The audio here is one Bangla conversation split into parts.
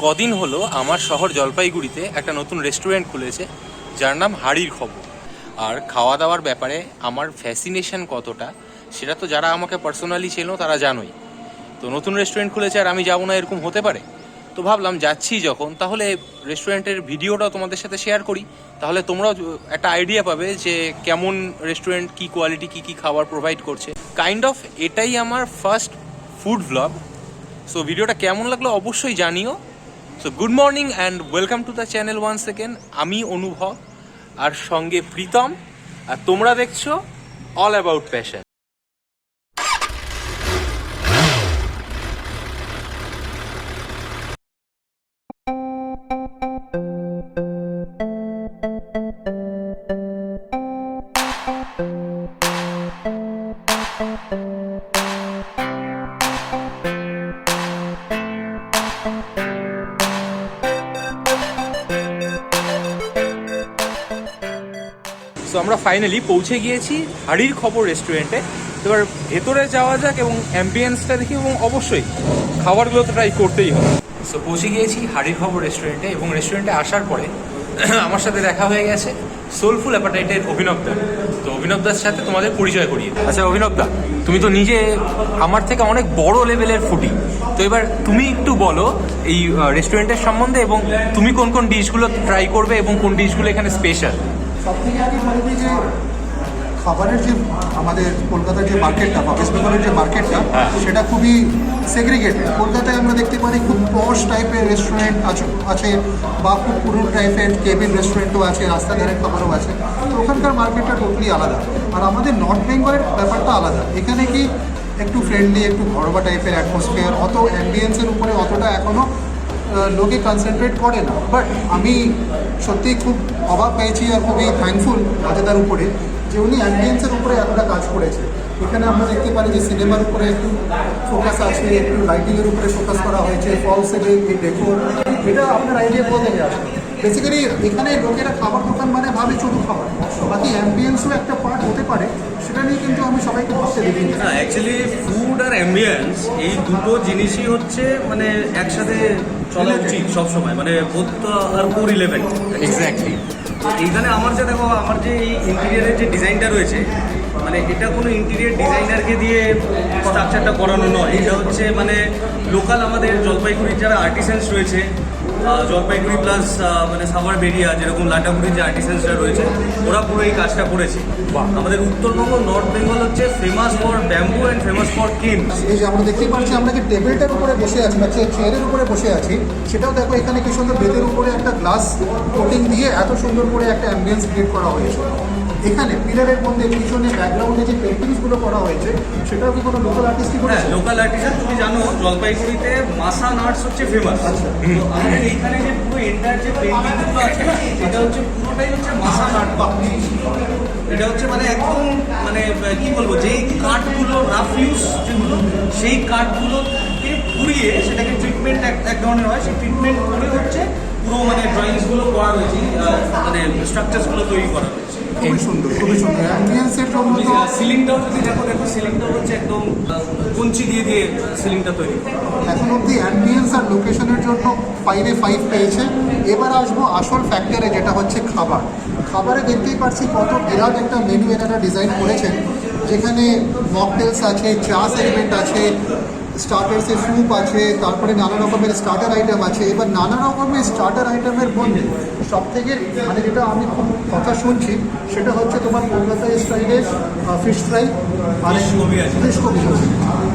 কদিন হলো আমার শহর জলপাইগুড়িতে একটা নতুন রেস্টুরেন্ট খুলেছে যার নাম হাড়ির খবর। আর খাওয়া দাওয়ার ব্যাপারে আমার ফ্যাসিনেশন কতটা সেটা তো যারা আমাকে পার্সোনালি চেনো তারা জানোই। তো নতুন রেস্টুরেন্ট খুলেছে আর আমি যাবো না এরকম হতে পারে? তো ভাবলাম যাচ্ছি যখন তাহলে রেস্টুরেন্টের ভিডিওটাও তোমাদের সাথে শেয়ার করি, তাহলে তোমরাও একটা আইডিয়া পাবে যে কেমন রেস্টুরেন্ট, কী কোয়ালিটি, কী কী খাবার প্রোভাইড করছে। কাইন্ড অফ এটাই আমার ফার্স্ট ফুড ভ্লগ। সো ভিডিওটা কেমন লাগলো অবশ্যই জানিও। So good morning and welcome to the channel once second. আমি অনুভব আর সঙ্গে প্রীতম, আর তোমরা দেখছো অল অ্যাবাউট প্যাশন। তো আমরা ফাইনালি পৌঁছে গিয়েছি হাড়ির খবর রেস্টুরেন্টে। এবার ভেতরে যাওয়া যাক এবং অ্যাম্বিয়েন্সটা দেখি এবং অবশ্যই খাবারগুলো তো ট্রাই করতেই হবে। সো পৌঁছে গিয়েছি হাড়ির খবর রেস্টুরেন্টে এবং রেস্টুরেন্টে আসার পরে আমার সাথে দেখা হয়ে গেছে সোলফুল অ্যাপাটাইটের অভিনব দা। তো অভিনব দার সাথে তোমাদের পরিচয় করিয়ে। আচ্ছা অভিনব দা, তুমি তো নিজে আমার থেকে অনেক বড় লেভেলের ফুডি, তো এবার তুমি একটু বলো এই রেস্টুরেন্টের সম্বন্ধে এবং তুমি কোন কোন ডিশগুলো ট্রাই করবে এবং কোন ডিশগুলো এখানে স্পেশাল। সব থেকে আগে বলে দিই যে খাবারের যে আমাদের কলকাতার যে মার্কেটটা বা ওয়েস্ট বেঙ্গলের যে মার্কেটটা সেটা খুবই সেগ্রিগেটেড। কলকাতায় আমরা দেখতে পারি খুব পশ টাইপের রেস্টুরেন্ট আছে বা খুব পুরনো টাইপের কেবিন রেস্টুরেন্টও আছে, রাস্তা ধারের খাবারও আছে। তো ওখানকার মার্কেটটা টোটালি আলাদা। আর আমাদের নর্থ বেঙ্গলের ব্যাপারটা আলাদা। এখানে কি একটু ফ্রেন্ডলি, একটু ঘরোয়া টাইপের অ্যাটমসফিয়ার, অত অ্যাম্বিয়েন্সের উপরে অতটা এখনও লোকে কনসেন্ট্রেট করে না। বাট আমি সত্যিই খুব অবাক পেয়েছি আর খুবই থ্যাঙ্কফুল রাজেদার উপরে যে উনি অ্যাম্বিয়েন্সের উপরে এতটা কাজ করেছে। এখানে আমরা দেখতে পারি যে সিনেমার উপরে একটু ফোকাস আছে, একটু লাইটিংয়ের উপরে ফোকাস করা হয়েছে, ফলসের এই ডেকোর, এটা আপনার আইডিয়া কোথা থেকে আসবে। বেসিক্যালি এখানে লোকেরা খাবার দোকান মানে ভাবে শুধু খাবার, বাকি অ্যাম্বিয়েন্সও একটা পার্ট হতে পারে, সেটা নিয়ে কিন্তু আমি সবাইকে ভাবতে দেখি। না, অ্যাকচুয়ালি ফুড আর অ্যাম্বিয়েন্স এই দুটো জিনিসই হচ্ছে মানে একসাথে চলা উচিত সবসময়, মানে বোধ আর কো রিলেভেন্ট। এক্স্যাক্টলি। এইখানে আমার যে দেখো, আমার যে এই ইন্টেরিয়ারের যে ডিজাইনটা রয়েছে, মানে এটা কোনো ইন্টেরিয়ার ডিজাইনারকে দিয়ে স্ট্রাকচারটা করানো নয়। এটা হচ্ছে মানে লোকাল আমাদের জলপাইগুড়ির যারা আর্টিসেন্স রয়েছে, জলপাইগুড়ি প্লাস মানে সাভার বেরিয়া, যেরকম লাটাগুড়ির যে আর্টিসেন্সরা রয়েছে, ওরা পুরো এই কাজটা করেছে। আমাদের উত্তরবঙ্গ, নর্থ বেঙ্গল হচ্ছে famous for bamboo and famous for কিন। এই যে আমরা দেখতেই পাচ্ছি আমরা যে টেবিলটার উপরে বসে আছি বা চেয়ারের উপরে বসে আছি, সেটাও দেখো এখানে কি সুন্দর বেতের উপরে একটা গ্লাস কোটিং দিয়ে এত সুন্দর করে একটা অ্যাম্বিয়েন্স ক্রিয়েট করা হয়েছে। এখানে পিলারের মধ্যে পিছনে ব্যাকগ্রাউন্ডে যে পেন্টিংসগুলো করা হয়েছে সেটাও কি কোনো লোকাল আর্টিস্টই করেছে? হ্যাঁ, লোকাল আর্টিস্ট। তুমি জানো জলপাইগুড়িতে মাসান আর্টস হচ্ছে ফেমাস। তো আমাদের এইখানে যে পুরো এন্টার যে পেন্টিংগুলো আছে, এটা হচ্ছে পুরোটাই হচ্ছে মাসান আর্ট। এটা হচ্ছে মানে একদম মানে কি বলবো, যেই কাঠগুলো রাফ ইউজ যেগুলো, সেই কাঠগুলোকে পুড়িয়ে সেটাকে ট্রিটমেন্ট এক ধরনের হয়, সেই ট্রিটমেন্ট করে হচ্ছে পুরো মানে ড্রয়িংসগুলো করা হয়েছে, মানে স্ট্রাকচারসগুলো তৈরি করা হয়েছে। খুবই সুন্দর, খুবই সুন্দর। অ্যাম্বিয়েন্সের জন্য তো সিলিংটাও যদি দেখো সিলিংটাও হচ্ছে একদম কঞ্চি দিয়ে দিয়ে সিলিংটা তৈরি। এখন অব্দি অ্যাম্বিয়েন্স আর লোকেশনের জন্য 5-এ 5 পেয়েছে। এবার আসবো আসল ফ্যাক্টরে, যেটা হচ্ছে খাবার। খাবারে দেখতেই পাচ্ছি কত বিরাট একটা মেনু এনারা ডিজাইন করেছেন, যেখানে মকটেলস আছে, চা সেগমেন্ট আছে, স্টার্টার্সের স্যুপ আছে, তারপরে নানা রকমের স্টার্টার আইটেম আছে। এবার নানা রকমের স্টার্টার আইটেমের মধ্যে সব থেকে মানে যেটা আমি খুব কথা শুনছি সেটা হচ্ছে তোমার কলকাতা স্টাইলের ফিশ ফ্রাই আর ফিশ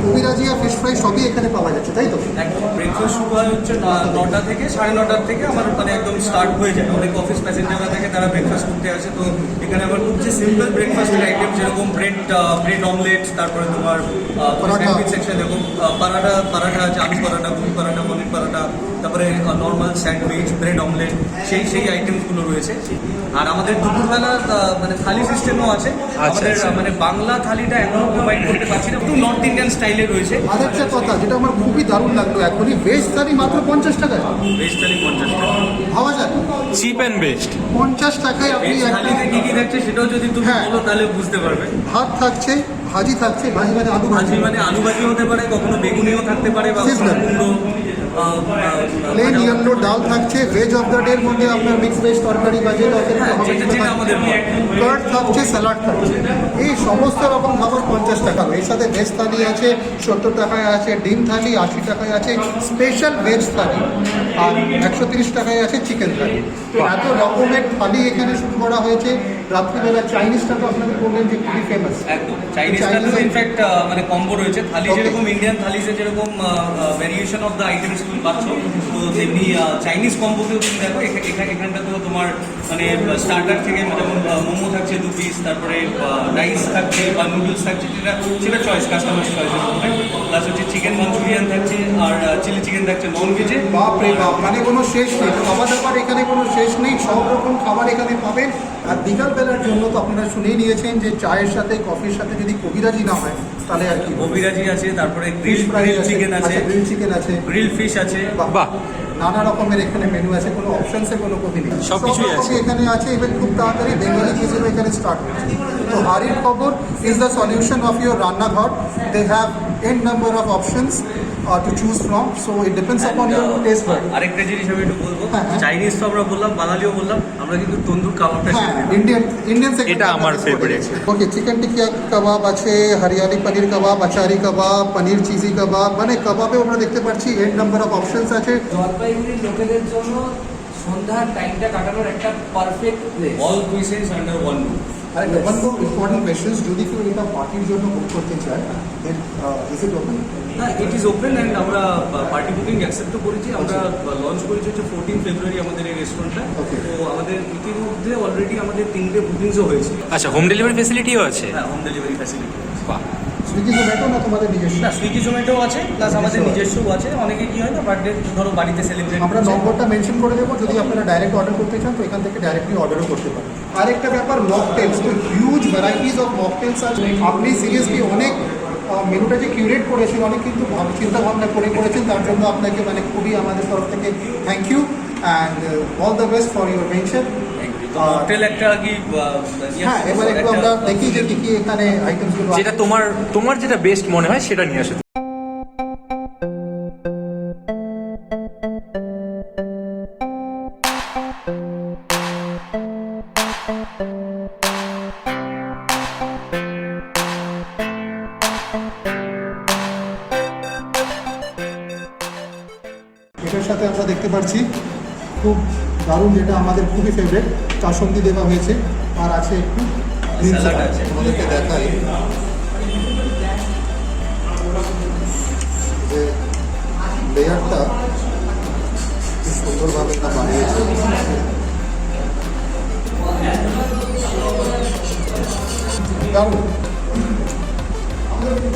কবিরাজি আর ফিশ ফ্রাই সবই এখানে পাওয়া যাচ্ছে, তাই তো? একদম ব্রেকফাস্ট শুরু হয় হচ্ছে 9টা থেকে 9:30 থেকে আমার মানে একদম স্টার্ট হয়ে যায়। অনেক অফিস প্যাসেঞ্জাররা থেকে তারা ব্রেকফাস্ট করতে আসে। তো এখানে আমার খুব যে সিম্পল ব্রেকফাস্টের আইটেম, যেরকম ব্রেড অমলেট, তারপরে তোমার সেকশন এরকম পরাঠা আছে, আলু পরাঠা, গোবি পরাঠা, পনির পরাঠা, তারপরে নর্মাল স্যান্ডউইচ, ব্রেড অমলেট, সেই আইটেমসগুলো রয়েছে। আর আমাদের দুপুরবেলা মানে থালি সিস্টেমও আছে। আমাদের মানে বাংলা থালিটা এখনো প্রোভাইড করতে পারছি না, একটু নর্থ ইন্ডিয়ান স্টাইলে রয়েছে। আর একটা কথা যেটা আমার খুবই দারুণ লাগলো, এখনই ভেজ থালি মাত্র 50 টাকায়। ভেজ থালি 50 টাকা ভাবা যায়, চিপ অ্যান্ড বেস্ট। 50 টাকায় আপনি ভেজ থালিতে কি কি থাকছে সেটাও যদি তুমি বলো তাহলে বুঝতে পারবে। ভাত থাকছে, ভাজি থাকছে, ভাজি মানে আলু ভাজি, মানে আলু ভাজি হতে পারে, কখনো বেগুনিও থাকতে পারে, বা কখনো কুমড়ো, প্লেন ইয়েলো ডাল থাকছে, ভেজ অফ দ্য ডের মধ্যে আপনার মিক্স ভেজ তরকারি বা যে তরকারি হবে যেটা আমাদের কার্ড থাকছে, স্যালাড থাকছে, এই সমস্ত রকম খাবার 50 টাকা। এর সাথে ভেজ থালি আছে 70 টাকায় আছে, ডিম থালি 80 টাকায় আছে, স্পেশাল ভেজ থালি আর 130 টাকায় আছে চিকেন থালি। তো এত রকমের থালি এখানে শুরু করা হয়েছে। রাত্রিবেলা চাইনিজটা তো আপনাদের বললেন যে খুবই ফেমাস। একদম চাইনিজটা তো ইনফ্যাক্ট মানে কম্বো রয়েছে। থালি যেরকম ইন্ডিয়ান থালিতে যেরকম ভ্যারিয়েশন অফ দ্য আইটেমস তুমি পাচ্ছ, তো তেমনি চাইনিজ কম্বোতেও তুমি দেখো এখানটাতেও তোমার মানে স্টার্টার থেকে যেমন মোমো থাকছে 2 পিস, তারপরে রাইস থাকছে বা নুডলস থাকছে, সেটা চয়েস, কাস্টমার চয়েসের মধ্যে। প্লাস হচ্ছে চিকেন মাঞ্চুরিয়ান থাকছে আর চিলি চিকেন থাকছে নন ভেজে। বাপ রে বাপ, মানে কোনো শেষ নেই, খাবার দাবার এখানে কোনো শেষ নেই, সব রকম খাবার এখানে পাবেন। আর বিকালবেলার জন্য তো আপনারা শুনেই নিয়েছেন যে চায়ের সাথে কফির সাথে যদি কবিরাজি না হয় তাহলে আর কি। কবিরাজি আছে, তারপরে গ্রিল চিকেন আছে, গ্রিল চিকেন আছে, গ্রিল ফিশ আছে। বাহ, নানা রকমের এখানে মেনু আছে, কোনো অপশনসে কোনো কমি নেই, সবকিছুই আছে এখানে আছে। ইভেন খুব তাড়াতাড়ি বেঙ্গলি হিসেবে এখানে স্টার্ট হচ্ছে। তো হাড়ির খবর is the solution of your রান্নাঘর। They have n number of options to choose from, so it depends upon your taste bud. আরেকটা জিনিস আমি একটু বলবো, হ্যাঁ, হ্যাঁ। চাইনিজ তো আমরা বললাম, বাঙালিও বললাম, আমরা কিন্তু তন্দুর কাবাবটা হ্যাঁ, শিখি। ইন্ডিয়ান এটা আমার favorite। ওকে, চিকেন টিকিয়া কাবাব আছে, হরিয়ালি পনির কাবাব, আচারি কাবাব, পনির চিজি কাবাব, মানে কাবাবেও আমরা দেখতে পাচ্ছি n number of options আছে। জলপাইগুড়ির লোকেদের জন্য সন্ধ্যার টাইমটা কাটানোর একটা perfect place. All cuisines under one roof. আর ওয়ান মোর ইম্পর্টেন্ট কোয়েশ্চেন, যদি কেউ এটা পার্টির জন্য বুক করতে চায় দেন ইজ ইট ওপেন? হ্যাঁ, ইট ইজ ওপেন অ্যান্ড আমরা পার্টি বুকিং অ্যাকসেপ্টও করেছি। আমরা লঞ্চ করেছি হচ্ছে 14 ফেব্রুয়ারি আমাদের এই রেস্টুরেন্টটা। Okay. তো আমাদের ইতিমধ্যে অলরেডি আমাদের 3টে বুকিংসও হয়েছে। আচ্ছা, হোম ডেলিভারি ফেসিলিটিও আছে? হ্যাঁ, হোম ডেলিভারি ফ্যাসিলিটি। বাহ, সুইগি জোম্যাটো না তোমাদের নিজস্ব? না, সুইগি জোম্যাটো আছে, প্লাস আমাদের নিজস্বও আছে। অনেকে কি হয় না, বার্থডে ধরো বাড়িতে সেলিব্রেট আমরা নম্বরটা মেনশন করে দেবো, যদি আপনারা ডাইরেক্ট অর্ডার করতে চান তো এখান থেকে ডাইরেক্টলি অর্ডারও করতে পারেন। আরেকটা ব্যাপার, মকটেলস, তো হিউজ ভ্যারাইটিস অফ মকটেলস আছে। আপনি সিরিয়াসলি অনেক মেনুটা যে কিউরেট করেছেন, অনেক কিন্তু চিন্তা ভাবনা করে করেছেন, তার জন্য আপনাকে মানে খুবই আমাদের তরফ থেকে thank you and all the best for your venture. Hotel একটা কি হ্যাঁ, এবার একটু আমরা দেখি যে কী কী এখানে আইটেমসগুলো যেটা তোমার যেটা বেস্ট মনে হয় সেটা নিয়ে আসো। এটার সাথে আমরা দেখতে পাচ্ছি খুব দারুণ, যেটা আমাদের খুবই ফেভারিট, চাসন্দি দেওয়া হয়েছে আর আছে একটু গ্রিন Salad স্যালাড। আছে। আমাদেরকে দেখাই যে লেয়ারটা খুব সুন্দরভাবে এটা বানিয়েছে। দারুণ,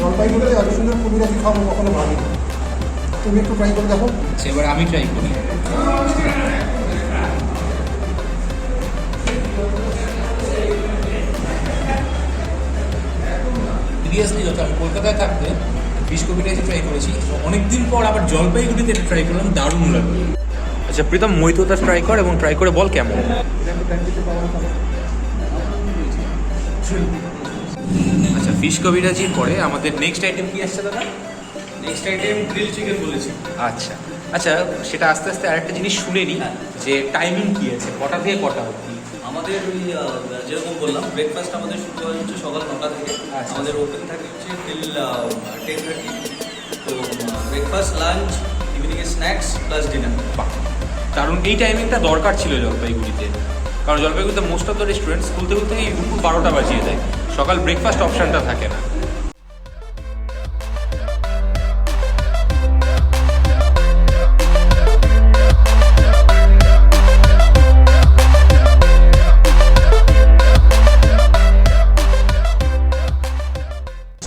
জলপাইগুড়িতে এত সুন্দর কবিরাজি খাবো কখনো ভাবিনি। তুমি একটু ট্রাই করে দেখো। এবার আমি ট্রাই করি। সিরিয়াসলি যত আমি কলকাতায় থাকতে ফিশ কবিরাজি ট্রাই করেছি, অনেকদিন পর আবার জলপাইগুড়িতে এটা ট্রাই করলাম, দারুণ লাগলো। আচ্ছা প্রীতম, মৈতটা ট্রাই কর এবং ট্রাই করে বল কেমন। আচ্ছা, ফিশ কবিরাজির পরে আমাদের নেক্সট আইটেম কি আসছে দাদা? নেক্সট আইটেম গ্রিল চিকেন বলেছি। আচ্ছা আচ্ছা, সেটা আস্তে আস্তে আরেকটা জিনিস শুনে নিই, যে টাইমিং কি আছে, কটা থেকে কটা অবধি? আমাদের ওই যেরকম বললাম, ব্রেকফাস্ট আমাদের শুরু হয় হচ্ছে সকাল 9টা থেকে। আচ্ছা। আমাদের ওপেন থাকে হচ্ছে টিল 10:30। তো ব্রেকফাস্ট, লাঞ্চ, ইভিনিংয়ে স্ন্যাক্স প্লাস ডিনার। বাহ, কারণ এই টাইমিংটা দরকার ছিল জলপাইগুড়িতে, কারণ জলপাইগুড়িতে মোস্ট অফ দ্য রেস্টুরেন্ট খুলতে খুলতে এই দুপুর 12টা বাজিয়ে দেয়, সকাল ব্রেকফাস্ট অপশানটা থাকে না।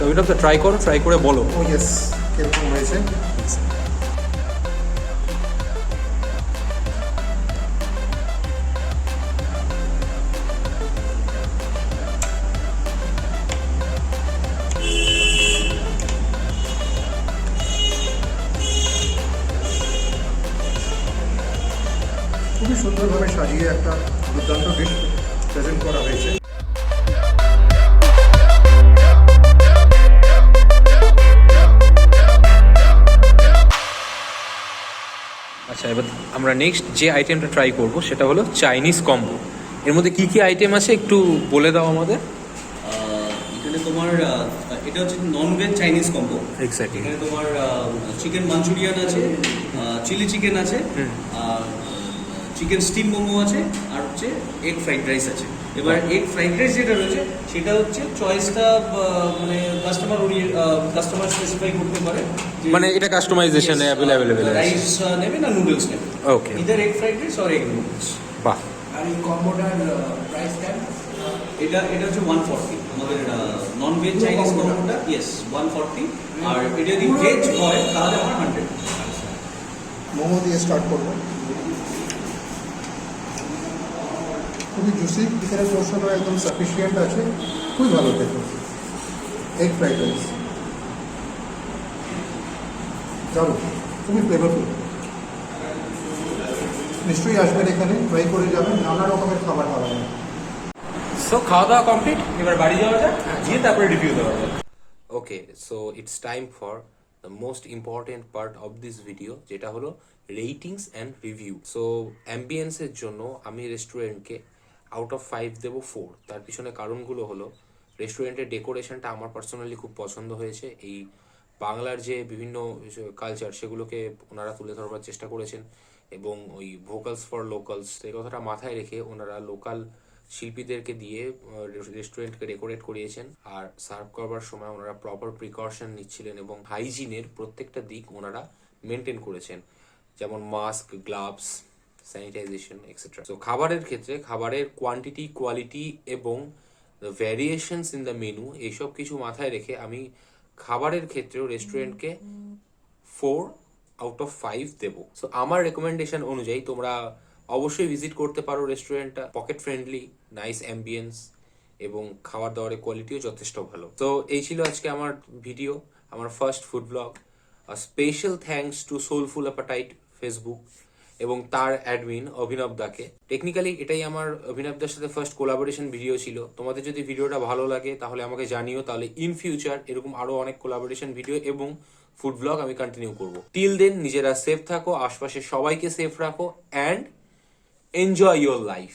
ওইটা তো ট্রাই করো, ট্রাই করে বলো। ও ইয়েস, কিরকম হয়েছে। খুবই সুন্দরভাবে সাজিয়ে একটা দুর্দান্ত ডিশ প্রেজেন্ট করা হয়েছে। এবার আমরা নেক্সট যে আইটেমটা ট্রাই করব সেটা হলো চাইনিজ কম্বো। এর মধ্যে কি কি আইটেম আছে একটু বলে দাও আমাদের। এখানে তোমার এটা হচ্ছে নন ভেজ চাইনিজ কম্বো। এক্স্যাক্টলি। এখানে তোমার চিকেন মাঞ্চুরিয়ান আছে, চিলি চিকেন আছে, চিকেন স্টিম মোমো আছে, আর হচ্ছে এগ ফ্রাইড রাইস আছে। এবার এগ ফ্রাইড রাইস যেটা রয়েছে সেটা হচ্ছে চয়েসটা মানে কাস্টমার স্পেসিফাই করতে পারে যে মানে এটা কাস্টমাইজেশনে অ্যাভেলেবেল আছে। রাইস নেবে না নুডলস নেবে। Okay, either egg fried rice or egg noodles. বাহ। আর এই কম্বোটার প্রাইসটা এটা হচ্ছে 140 আমাদের নন ভেজ চাইনিজ কম্বোটা। ইয়েস 140। আর এটা যদি ভেজ হয় তাহলে আমার 100। মোমো দিয়ে স্টার্ট করবো। খুবই জুসি, এখানে পোর্শনও একদম সাফিসিয়েন্ট আছে, খুবই ভালো খেতে। এগ ফ্রাইড রাইস চলো, খুবই ফ্লেভারফুল। নিশ্চয়ই আসবেন এখানে, ট্রাই করে যাবেন, নানা রকমের খাবার খাওয়া যায়। সো খাওয়া দাওয়া কমপ্লিট, এবার বাড়ি যাওয়া যাক, গিয়ে তারপরে রিভিউ দেওয়া যাক। Okay, so it's time for the most important part of this video, যেটা হলো রেটিংস অ্যান্ড রিভিউ। সো অ্যাম্বিয়েন্সের জন্য আমি রেস্টুরেন্টকে আউট অফ 5 দেবো 4। তার পিছনে কারণগুলো হলো রেস্টুরেন্টের ডেকোরেশনটা আমার পার্সোনালি খুব পছন্দ হয়েছে। এই বাংলার যে বিভিন্ন কালচার সেগুলোকে ওনারা তুলে ধরবার চেষ্টা করেছেন, এবং ওই ভোকালস ফর লোকালস এই কথাটা মাথায় রেখে ওনারা লোকাল শিল্পীদেরকে দিয়ে রেস্টুরেন্টকে ডেকোরেট করিয়েছেন। আর সার্ভ করবার সময় ওনারা প্রপার প্রিকশন নিচ্ছিলেন এবং হাইজিনের প্রত্যেকটা দিক ওনারা মেনটেন করেছেন, যেমন মাস্ক, গ্লাভস, স্যানিটাইজেশন এক্সেট্রা। তো খাবারের ক্ষেত্রে খাবারের কোয়ান্টিটি, কোয়ালিটি এবং the variations in the menu, এইসব কিছু মাথায় রেখে আমি খাবারের ক্ষেত্রেও রেস্টুরেন্টকে 4 আউট অফ 5 দেবো। সো আমার রেকমেন্ডেশন অনুযায়ী তোমরা অবশ্যই ভিজিট করতে পারো রেস্টুরেন্টটা। পকেট ফ্রেন্ডলি, নাইস অ্যাম্বিয়েন্স এবং খাবার দাবারের কোয়ালিটিও যথেষ্ট ভালো। তো এই ছিল আজকে আমার ভিডিও, আমার first food blog. Special thanks to soulful appetite Facebook এবং তার অ্যাডমিন অভিনব দাকে। টেকনিক্যালি এটাই আমার অভিনব দার সাথে ফার্স্ট কোলাবোরেশন ভিডিও ছিল। তোমাদের যদি ভিডিওটা ভালো লাগে তাহলে আমাকে জানিও, তাহলে ইন ফিউচার এরকম আরো অনেক কোলাবোরেশন ভিডিও এবং ফুড ব্লগ আমি কন্টিনিউ করব। টিল দেন নিজেরা সেফ থাকো, আশপাশে সবাইকে সেফ রাখো, অ্যান্ড এনজয় ইয়োর লাইফ।